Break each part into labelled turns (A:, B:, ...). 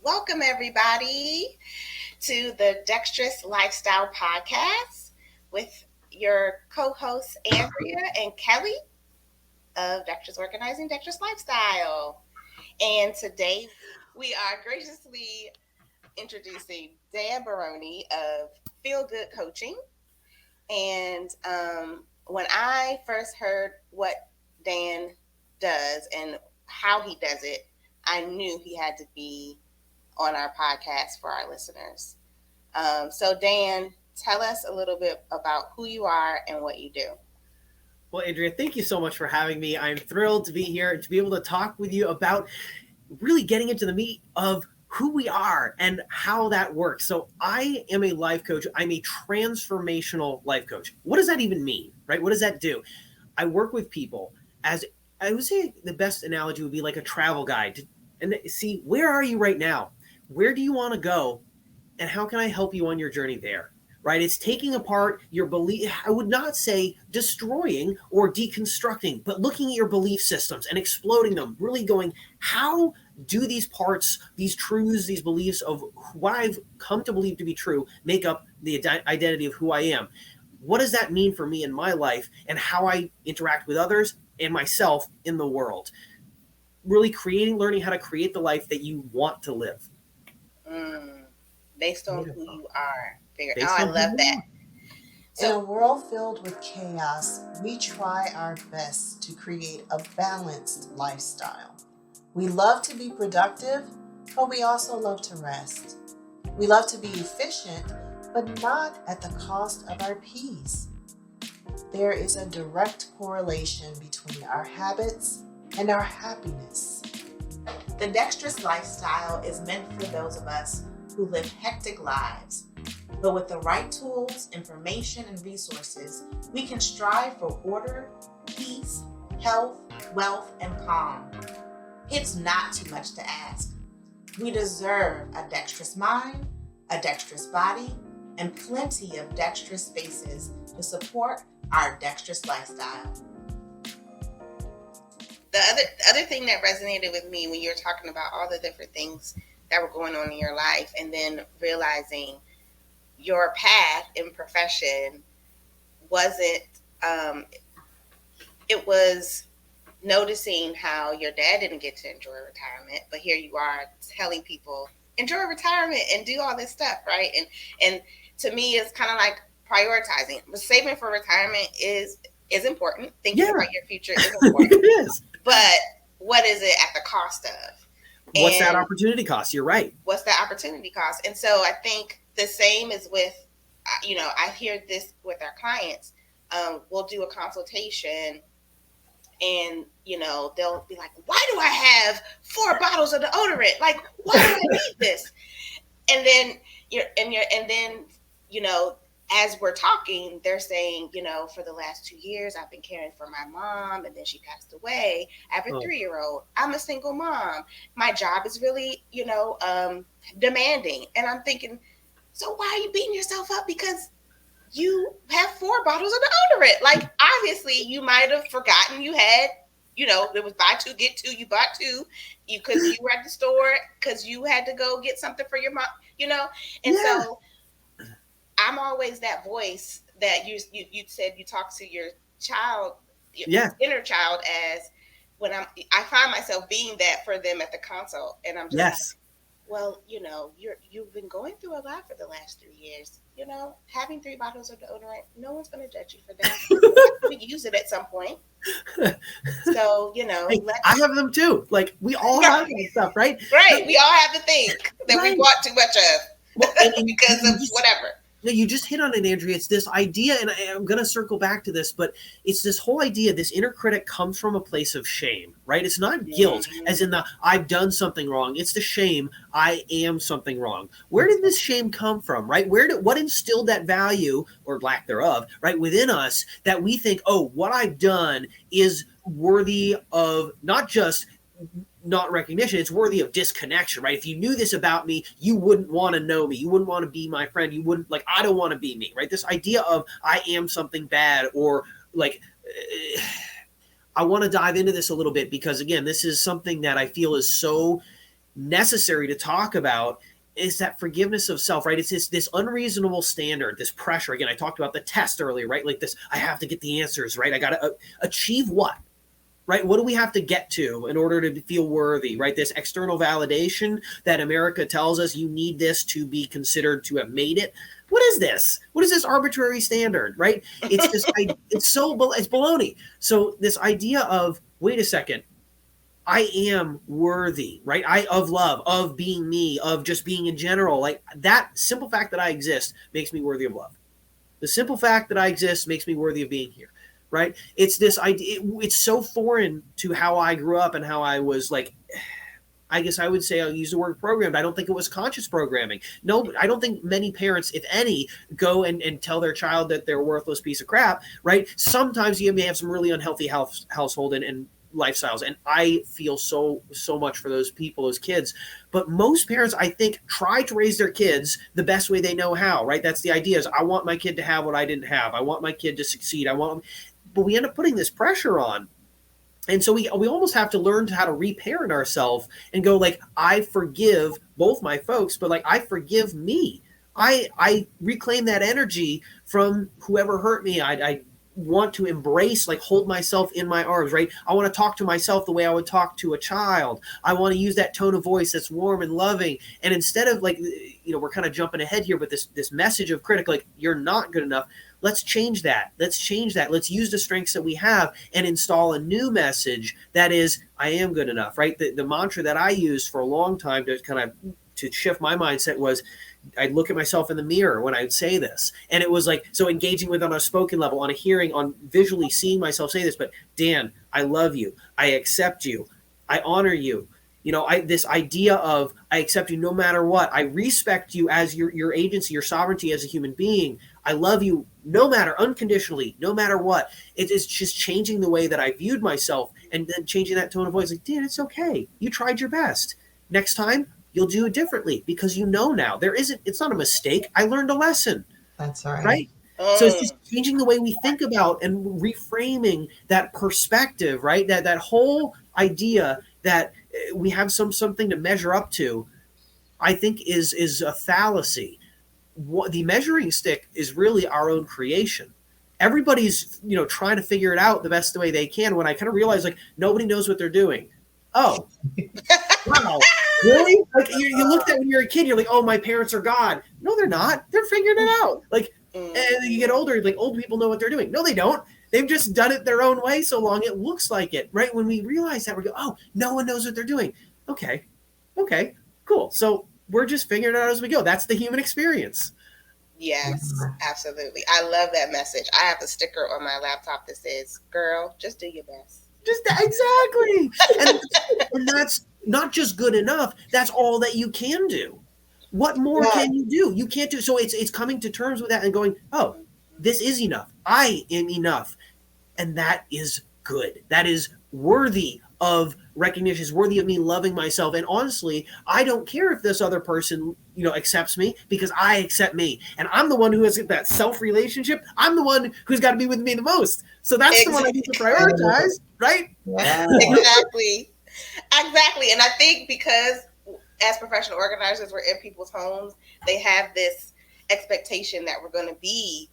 A: Welcome, everybody, to the Dexterous Lifestyle Podcast with your co hosts, Andrea and Kellie of Dexterous Organizing Dexterous Lifestyle. And today we are graciously introducing Dan Barone of Feel Good Coaching. And when I first heard what Dan does and how he does it, I knew he had to be on our podcast for our listeners. So, Dan, tell us a little bit about who you are and what you do.
B: Well, Andrea, thank you so much for having me. I'm thrilled to be here and to be able to talk with you about really getting into the meat of who we are and how that works. So I am a life coach. I'm a transformational life coach. What does that even mean, right? What does that do? I work with people as, I would say the best analogy would be like a travel guide. And see, where are you right now? Where do you want to go? And how can I help you on your journey there? Right? It's taking apart your belief. I would not say destroying or deconstructing, but looking at your belief systems and exploding them, really going, how do these parts, these truths, these beliefs of what I've come to believe to be true make up the identity of who I am? What does that mean for me in my life and how I interact with others and myself in the world? Really learning how to create the life that you want to live.
A: Based on who you are.
B: Based
A: I
B: on
A: love that.
C: In a world filled with chaos, we try our best to create a balanced lifestyle. We love to be productive, but we also love to rest. We love to be efficient, but not at the cost of our peace. There is a direct correlation between our habits and our happiness.
A: The Dexterous Lifestyle is meant for those of us who live hectic lives. But with the right tools, information, and resources, we can strive for order, peace, health, wealth, and calm. It's not too much to ask. We deserve a dexterous mind, a dexterous body, and plenty of dexterous spaces to support our dexterous lifestyle. The other thing that resonated with me when you were talking about all the different things that were going on in your life and then realizing your path in profession wasn't, it was noticing how your dad didn't get to enjoy retirement, but here you are telling people, enjoy retirement and do all this stuff, right? And to me, it's kind of like prioritizing. But saving for retirement is important. Thinking about your future is important.
B: It is.
A: But what is it at the cost of?
B: What's that opportunity cost? You're right.
A: What's the opportunity cost? And so I think the same is with, I hear this with our clients. We'll do a consultation and, they'll be like, why do I have 4 bottles of deodorant? Like, why do I need this? And then as we're talking, they're saying, for the last 2 years, I've been caring for my mom, and then she passed away. I have a 3-year-old. I'm a single mom. My job is really, demanding. And I'm thinking, so why are you beating yourself up? Because you have 4 bottles of deodorant. Like, obviously, you might have forgotten you had, it was buy 2, get 2. You bought 2 because you were at the store because you had to go get something for your mom, And so I'm always that voice that you said you talk to your child, your inner child, as when I find myself being that for them at the consult, and I'm just like, well, you've been going through a lot for the last 3 years. Having 3 bottles of deodorant, no one's going to judge you for that. We use it at some point. So,
B: hey, I have them too. Like, we all have that stuff, right?
A: Right. We all have the thing that we bought too much of because of whatever.
B: No, you just hit on it, Andrea. It's this idea, and I'm going to circle back to this, but it's this whole idea, this inner critic comes from a place of shame, right? It's not guilt, as in the I've done something wrong. It's the shame, I am something wrong. Where did this shame come from, right? What instilled that value, or lack thereof, right, within us that we think, oh, what I've done is worthy of not just not recognition, it's worthy of disconnection, right? If you knew this about me, you wouldn't want to know me. You wouldn't want to be my friend. You wouldn't, like, I don't want to be me, right? This idea of I am something bad, or like, I want to dive into this a little bit because, again, this is something that I feel is so necessary to talk about is that forgiveness of self, right? It's this unreasonable standard, this pressure. Again, I talked about the test earlier, right? Like this, I have to get the answers, right? I got to achieve what? Right? What do we have to get to in order to feel worthy, right? This external validation that America tells us you need this to be considered to have made it. What is this? What is this arbitrary standard, right? It's this, it's baloney. So this idea of, wait a second, I am worthy, right? Of love, of being me, of just being in general. Like that simple fact that I exist makes me worthy of love. The simple fact that I exist makes me worthy of being here, right? It's this idea. It's so foreign to how I grew up and how I was like. I guess I would say I'll use the word programmed. I don't think it was conscious programming. No, I don't think many parents, if any, go and tell their child that they're a worthless piece of crap, right? Sometimes you may have some really unhealthy household and lifestyles. And I feel so much for those people, those kids. But most parents, I think, try to raise their kids the best way they know how, right? That's the idea is I want my kid to have what I didn't have. I want my kid to succeed. But we end up putting this pressure on. And so we almost have to learn how to reparent ourselves and go like, I forgive both my folks, but like I forgive me. I reclaim that energy from whoever hurt me. I want to embrace, like hold myself in my arms, right? I want to talk to myself the way I would talk to a child. I want to use that tone of voice that's warm and loving. And instead of like, we're kind of jumping ahead here, but this message of critic, like you're not good enough. Let's change that. Let's use the strengths that we have and install a new message that is, I am good enough, right? The mantra that I used for a long time to kind of to shift my mindset was I'd look at myself in the mirror when I would say this. And it was like, so engaging with on a spoken level, on a hearing, on visually seeing myself say this, but Dan, I love you. I accept you. I honor you. This idea of I accept you no matter what. I respect you as your agency, your sovereignty as a human being. I love you no matter, unconditionally, no matter what. It's just changing the way that I viewed myself and then changing that tone of voice. Like, Dan, it's okay. You tried your best. Next time, you'll do it differently because now. It's not a mistake. I learned a lesson.
C: That's right.
B: Right? So it's just changing the way we think about and reframing that perspective, right? That whole idea that we have something to measure up to, I think is a fallacy. The measuring stick is really our own creation. Everybody's trying to figure it out the best way they can. When I kind of realize like nobody knows what they're doing. Oh, wow. Really? Like you looked at when you're a kid, you're like, oh, my parents are God. No, they're not. They're figuring it out. Like, and you get older, like old people know what they're doing. No, they don't. They've just done it their own way so long it looks like it, right? When we realize that, we go, oh, no one knows what they're doing. Okay, cool. So we're just figuring it out as we go. That's the human experience.
A: Yes, absolutely. I love that message. I have a sticker on my laptop that says, girl, just do your best.
B: Exactly. And that's not just good enough. That's all that you can do. What more can you do? You can't do. So it's coming to terms with that and going, oh, this is enough. I am enough. And that is good. That is worthy of recognition, is worthy of me loving myself. And honestly, I don't care if this other person, accepts me because I accept me. And I'm the one who has that self-relationship. I'm the one who's got to be with me the most. So that's the one I need to prioritize, right?
C: Yeah.
A: Exactly. And I think because as professional organizers, we're in people's homes, they have this expectation that we're going to be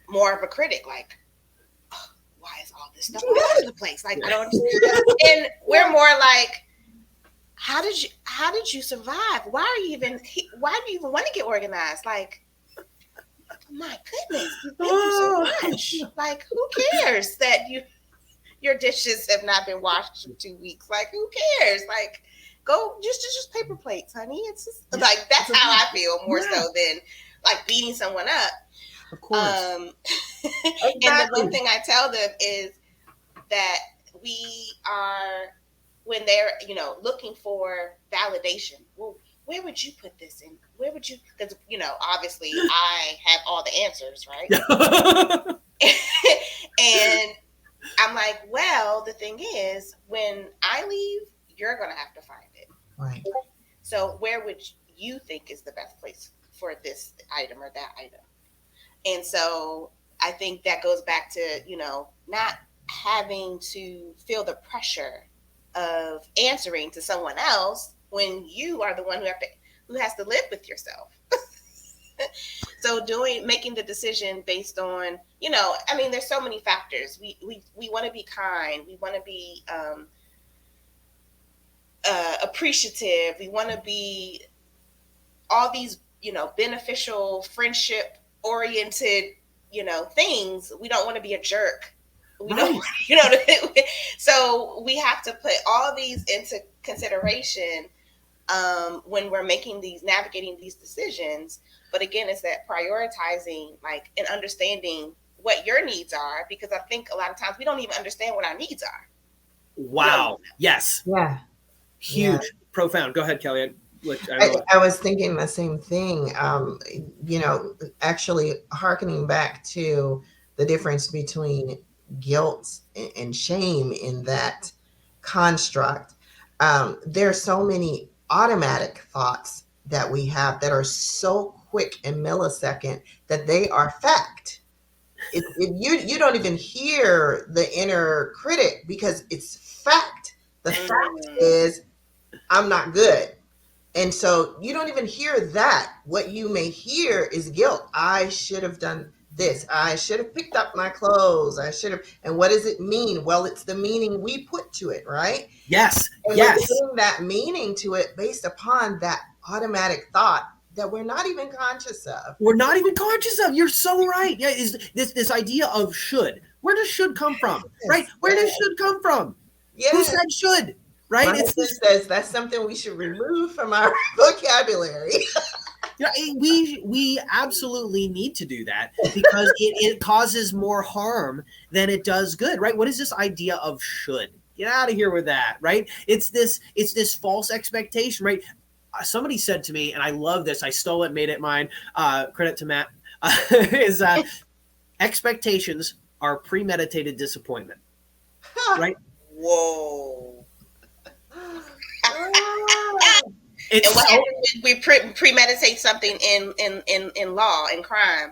A: more of a critic, like, oh, why is all this stuff all over the place? Like, I don't understand. And we're more like, how did you survive? Why do you even want to get organized? Like, my goodness, you've been through so much. Like, who cares that your dishes have not been washed in 2 weeks? Like, who cares? Like, go just paper plates, honey. It's just like that's how I feel more so than like beating someone up.
B: Of course.
A: And the one thing I tell them is that we are, when they're looking for validation. Well, where would you put this in? Where would you? Because obviously I have all the answers, right? And I'm like, well, the thing is, when I leave, you're going to have to find it.
C: Right.
A: So where would you think is the best place for this item or that item? And so I think that goes back to, not having to feel the pressure of answering to someone else when you are the one who has to live with yourself. So making the decision based on, I mean, there's so many factors. We want to be kind. We want to be appreciative. We want to be all these, beneficial, friendship oriented, things. We don't want to be a jerk. We don't, so we have to put all these into consideration when we're navigating these decisions. But again, it's that prioritizing, like, and understanding what your needs are, because I think a lot of times we don't even understand what our needs are.
B: Wow. Yes.
C: Yeah.
B: Huge. Yeah. Profound. Go ahead, Kellie.
C: I was thinking the same thing. Actually hearkening back to the difference between guilt and shame in that construct. There are so many automatic thoughts that we have that are so quick and millisecond that they are fact. You don't even hear the inner critic because it's fact. The fact is, I'm not good. And so you don't even hear that. What you may hear is guilt. I should have done this. I should have picked up my clothes. I should have. And what does it mean? Well, it's the meaning we put to it, right?
B: Yes.
C: And
B: yes.
C: we're putting that meaning to it based upon that automatic thought that we're not even conscious of.
B: We're not even conscious of. You're so right. Yeah, is this idea of should. Where does should come from? Yes. Right? Where does should come from? Yes. Who said should? Right?
C: My husband says that's something we should remove from our vocabulary.
B: We absolutely need to do that because it causes more harm than it does good, right? What is this idea of should? Get out of here with that, right? It's this false expectation, right? Somebody said to me, and I love this, I stole it, made it mine, credit to Matt, is expectations are premeditated disappointment, right?
A: Whoa. And what happens when we premeditate something in law and crime?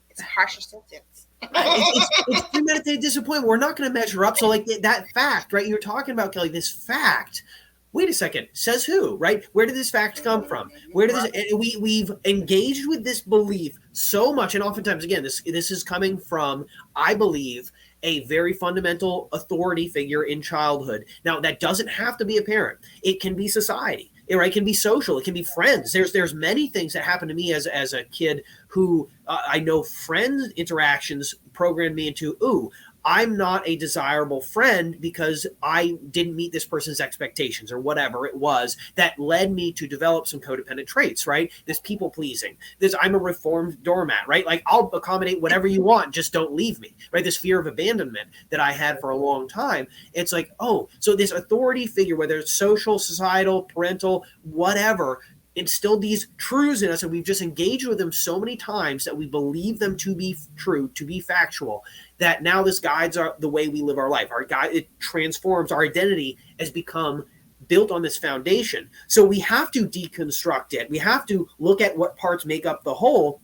A: It's a harsher sentence.
B: It's premeditated disappointment. We're not going to measure up. So like that fact, right? You're talking about, Kellie, this fact. Wait a second. Says who, right? Where did this fact come from? Where did this? We've engaged with this belief so much, and oftentimes, again, this is coming from, I believe, a very fundamental authority figure in childhood. Now, that doesn't have to be a parent. It can be society. It can be social. It can be friends. There's many things that happened to me as a kid who I know friend interactions programmed me into, ooh, I'm not a desirable friend because I didn't meet this person's expectations or whatever it was that led me to develop some codependent traits, right? This people pleasing, this I'm a reformed doormat, right? Like I'll accommodate whatever you want, just don't leave me, right? This fear of abandonment that I had for a long time. It's like, oh, so this authority figure, whether it's social, societal, parental, whatever, instilled these truths in us, and we've just engaged with them so many times that we believe them to be true, to be factual, that now this guides the way we live our life. It transforms our identity, has become built on this foundation. So we have to deconstruct it. We have to look at what parts make up the whole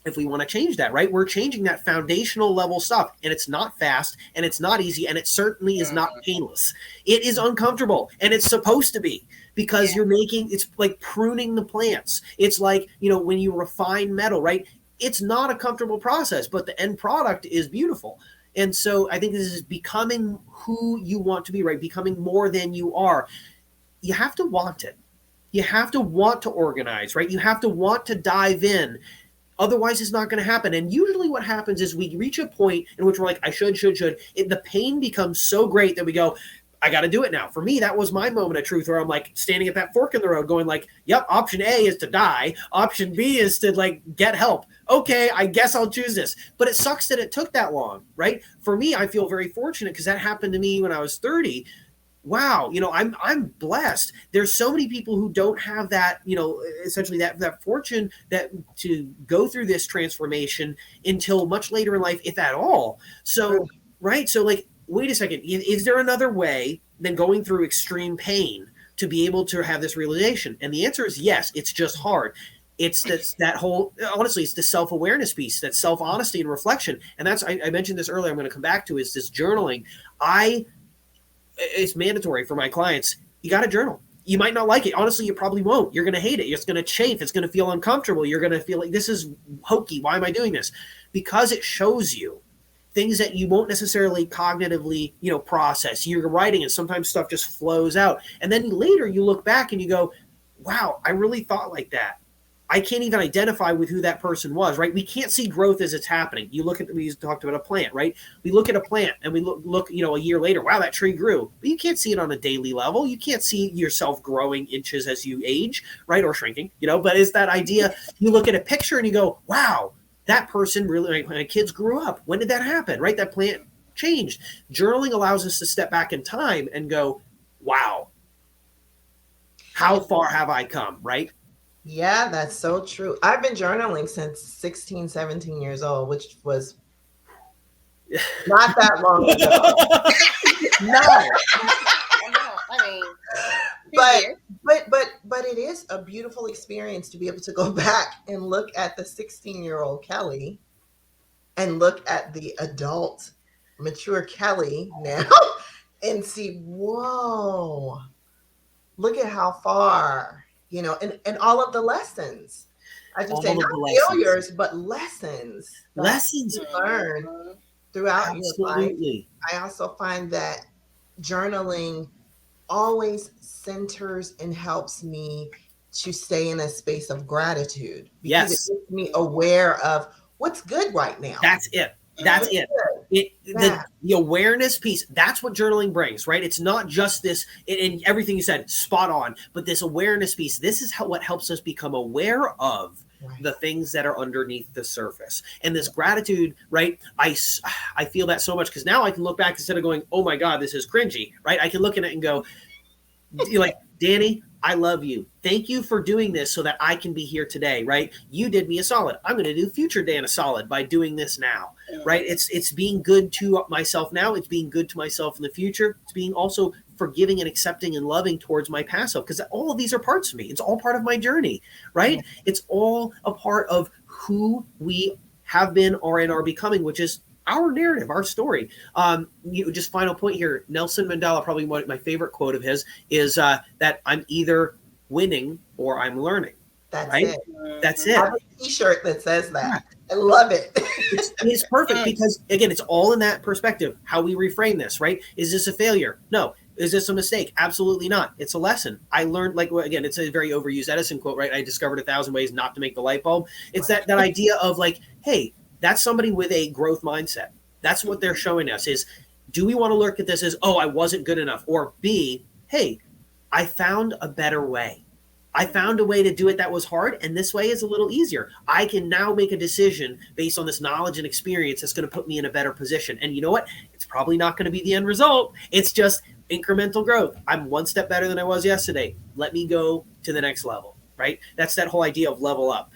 B: if we want to change that, right? We're changing that foundational level stuff, and it's not fast, and it's not easy, and it certainly is not painless. It is uncomfortable, and it's supposed to be, because it's like pruning the plants. It's like, when you refine metal, right? It's not a comfortable process, but the end product is beautiful. And so I think this is becoming who you want to be, right? Becoming more than you are. You have to want it. You have to want to organize, right? You have to want to dive in. Otherwise, it's not going to happen. And usually what happens is we reach a point in which we're like, I should. The pain becomes so great that we go, I got to do it now. For me, that was my moment of truth where I'm like standing at that fork in the road going like, yep, option A is to die. Option B is to like get help. Okay, I guess I'll choose this. But it sucks that it took that long, right? For me, I feel very fortunate because that happened to me when I was 30. Wow, I'm blessed. There's so many people who don't have that, essentially that fortune that to go through this transformation until much later in life, if at all. So, right. So like, wait a second, is there another way than going through extreme pain to be able to have this realization? And the answer is yes. It's just hard. It's that whole, honestly, it's the self-awareness piece, that self-honesty and reflection. And that's, I mentioned this earlier, I'm going to come back to, is this journaling. It's mandatory for my clients. You got to journal. You might not like it. Honestly, you probably won't. You're going to hate it. It's going to chafe. It's going to feel uncomfortable. You're going to feel like, this is hokey. Why am I doing this? Because it shows you things that you won't necessarily cognitively, process. You're writing and sometimes stuff just flows out. And then later you look back and you go, wow, I really thought like that. I can't even identify with who that person was, right? We can't see growth as it's happening. You look at, we talked about a plant, right? We look at a plant and we look, a year later, wow, that tree grew. But you can't see it on a daily level. You can't see yourself growing inches as you age, right? Or shrinking, but it's that idea. You look at a picture and you go, wow, that person really, when kids grew up, when did that happen, right? That plant changed. Journaling allows us to step back in time and go, wow, how far have I come, right?
D: Yeah, that's so true. I've been journaling since 16, 17 years old, which was not that long ago. No.
A: I know. I mean,
D: but it is a beautiful experience to be able to go back and look at the 16-year-old Kellie and look at the adult, mature Kellie now and see, whoa, look at how far, and all of the lessons. I just say not failures, but lessons.
B: Lessons
D: learned throughout
B: Absolutely.
D: your life. I also find that journaling always centers and helps me to stay in a space of gratitude, because it makes me aware of what's good right now.
B: That's it. The awareness piece, that's what journaling brings, right? It's not just this, and everything you said, spot on, but this awareness piece, this is what helps us become aware of the things that are underneath the surface. And this gratitude, right? I feel that so much, because now I can look back instead of going, oh my God, this is cringy, right? I can look at it and go, like, Danny, I love you. Thank you for doing this so that I can be here today, right? You did me a solid. I'm going to do future Dan a solid by doing this now, right? It's being good to myself now. It's being good to myself in the future. It's being also forgiving and accepting and loving towards my past self, because all of these are parts of me. It's all part of my journey, right? It's all a part of who we have been, are, and are becoming, which is our narrative, our story. Just final point here. Nelson Mandela, probably one of my favorite quote of his is that I'm either winning or I'm learning.
D: That's
B: right?
D: it.
B: That's it.
D: I have a T-shirt that says that. Yeah. I love it.
B: It's perfect because, again, it's all in that perspective, how we reframe this, right? Is this a failure? No. Is this a mistake? Absolutely not. It's a lesson. I learned, like, again, it's a very overused Edison quote, right? I discovered 1,000 ways not to make the light bulb. It's that idea of like, hey, that's somebody with a growth mindset. That's what they're showing us is, do we want to look at this as, oh, I wasn't good enough? Or B, hey, I found a better way. I found a way to do it that was hard, and this way is a little easier. I can now make a decision based on this knowledge and experience that's going to put me in a better position. And you know what? It's probably not going to be the end result. It's just incremental growth. I'm one step better than I was yesterday. Let me go to the next level, right? That's that whole idea of level up.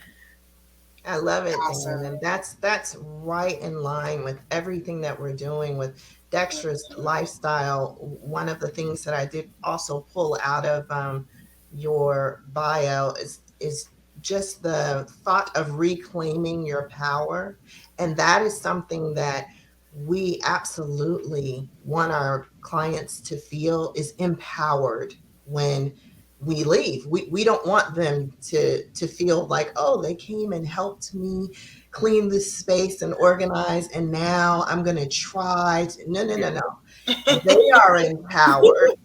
D: I love it, Dan. And that's right in line with everything that we're doing with Dexterous Lifestyle. One of the things that I did also pull out of your bio is just the thought of reclaiming your power. And that is something that we absolutely want our clients to feel is empowered when we leave. We don't want them to feel like, oh, they came and helped me clean this space and organize, and now I'm going to try to, no. They are empowered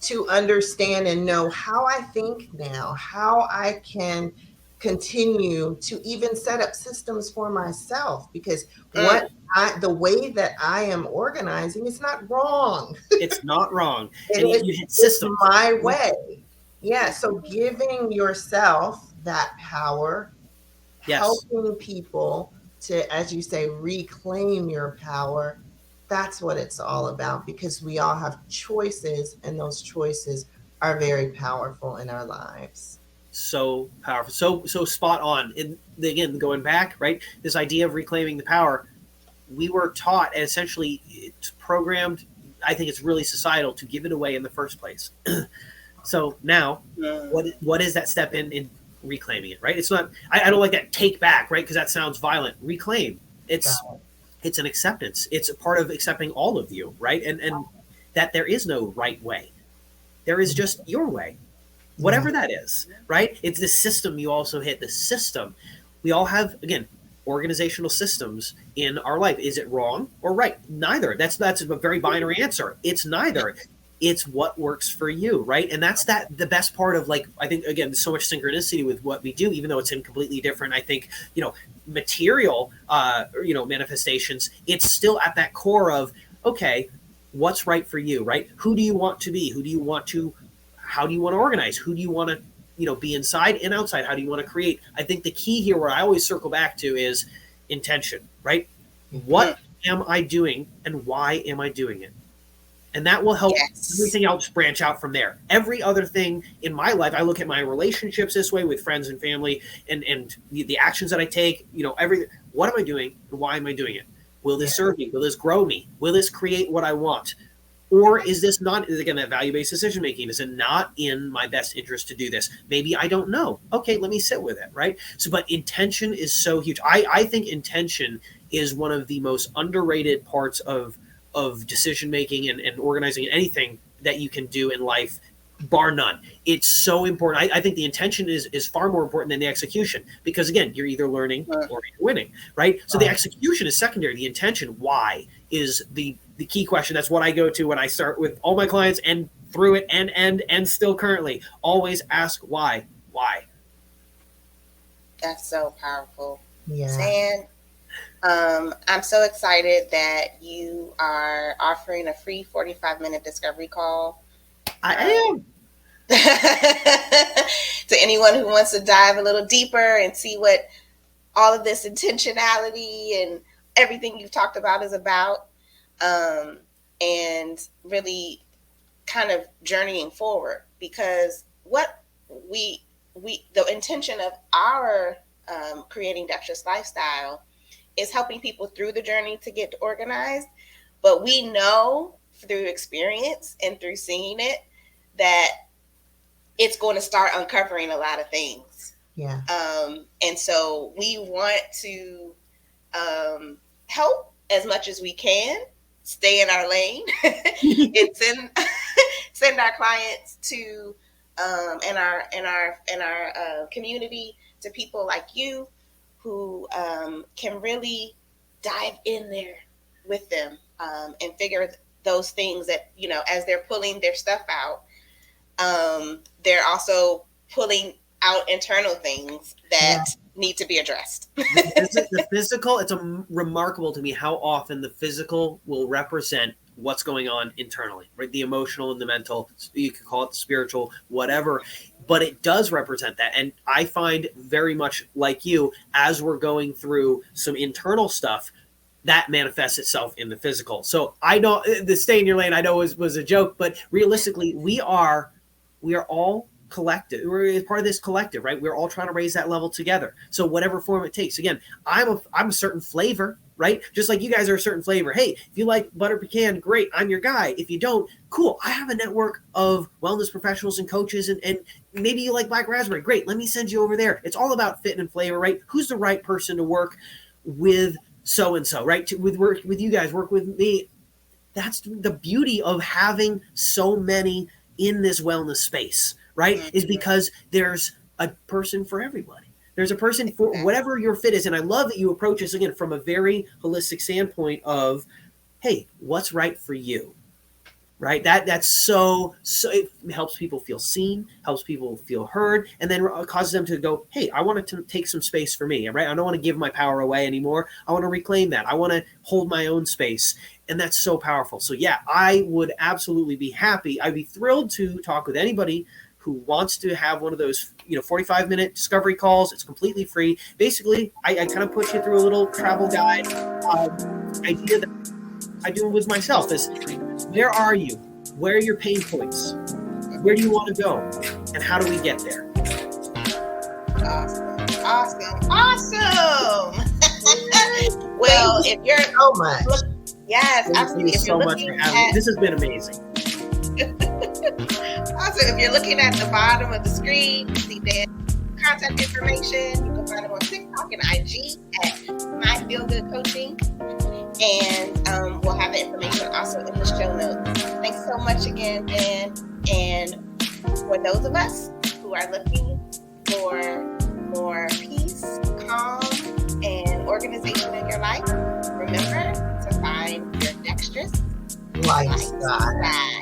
D: to understand and know how I think now, how I can continue to even set up systems for myself, because the way that I am organizing is not wrong.
B: It's not wrong. You hit systems.
D: It's my way. Yeah, so giving yourself that power, helping people to, as you say, reclaim your power, that's what it's all about, because we all have choices, and those choices are very powerful in our lives.
B: So powerful, so spot on. And again, going back, right, this idea of reclaiming the power, we were taught, and essentially it's programmed, I think it's really societal, to give it away in the first place. So now, what is that step in reclaiming it, right? It's not, I don't like that take back, right? Because that sounds violent. Reclaim. It's an acceptance. It's a part of accepting all of you, right? And that there is no right way. There is just your way. whatever that is, right? It's the system you also hit, the system. We all have, again, organizational systems in our life. Is it wrong or right? Neither. That's a very binary answer. It's neither. It's what works for you, right? And that's the best part of, like, I think, again, so much synchronicity with what we do, even though it's in completely different, I think, material, manifestations. It's still at that core of, okay, what's right for you, right? Who do you want to be? How do you want to organize? Who do you want to, be inside and outside? How do you want to create? I think the key here, where I always circle back to, is intention, right? What am I doing and why am I doing it? And that will help everything else branch out from there. Every other thing in my life, I look at my relationships this way with friends and family, and the actions that I take, everything. What am I doing and why am I doing it? Will this serve me? Will this grow me? Will this create what I want? Or is this not, again, that value-based decision making? Is it not in my best interest to do this? Maybe I don't know. Okay, let me sit with it, right? So, but intention is so huge. I think intention is one of the most underrated parts of decision making and organizing anything that you can do in life, bar none. It's so important. I think the intention is far more important than the execution, because, again, you're either learning or you're winning, right? So the execution is secondary. The intention, why, is the key question. That's what I go to when I start with all my clients, and through it and still currently always ask why.
A: That's so powerful.
D: Yeah.
A: San, I'm so excited that you are offering a free 45-minute discovery call.
B: I am.
A: To anyone who wants to dive a little deeper and see what all of this intentionality and everything you've talked about is about, and really kind of journeying forward, because what the intention of our creating Dexterous lifestyle is helping people through the journey to get organized. But we know through experience and through seeing it that it's going to start uncovering a lot of things.
D: Yeah.
A: And so we want to help as much as we can, stay in our lane, and send our clients to and our community to people like you who can really dive in there with them and figure those things that, as they're pulling their stuff out, they're also pulling out internal things that need to be addressed.
B: The physical, it's remarkable to me how often the physical will represent what's going on internally, right? The emotional and the mental, you could call it the spiritual, whatever, but it does represent that. And I find, very much like you, as we're going through some internal stuff, that manifests itself in the physical. So I know the stay in your lane, I know was a joke, but realistically, we are all collective. We're part of this collective, right? We're all trying to raise that level together. So whatever form it takes. Again, I'm a certain flavor, right? Just like you guys are a certain flavor. Hey, if you like butter pecan, great, I'm your guy. If you don't, cool. I have a network of wellness professionals and coaches, and maybe you like black raspberry. Great, let me send you over there. It's all about fit and flavor, right? Who's the right person to work with so-and-so, right? Work with you guys, work with me. That's the beauty of having so many in this wellness space, right? Is because there's a person for everybody. There's a person for whatever your fit is. And I love that you approach this, again, from a very holistic standpoint of, hey, what's right for you, right? That's so it helps people feel seen, helps people feel heard, and then causes them to go, hey, I want to take some space for me, right? I don't want to give my power away anymore. I want to reclaim that. I want to hold my own space. And that's so powerful. So yeah, I would absolutely be happy. I'd be thrilled to talk with anybody who wants to have one of those, 45-minute discovery calls. It's completely free. Basically, I kind of put you through a little travel guide idea that I do with myself is, where are you? Where are your pain points? Where do you want to go? And how do we get there?
A: Awesome. Well, if you're
D: so much.
A: Yes,
B: Thank
A: absolutely.
B: you so much for having me. This has been amazing.
A: Also, if you're looking at the bottom of the screen, you see Dan's contact information. You can find him on TikTok and IG at My Feel Good Coaching. And we'll have the information also in the show notes. Thanks so much again, Dan. And for those of us who are looking for more peace, calm, and organization in your life, remember to find your dexterous
D: Lifestyle.
A: lifestyle.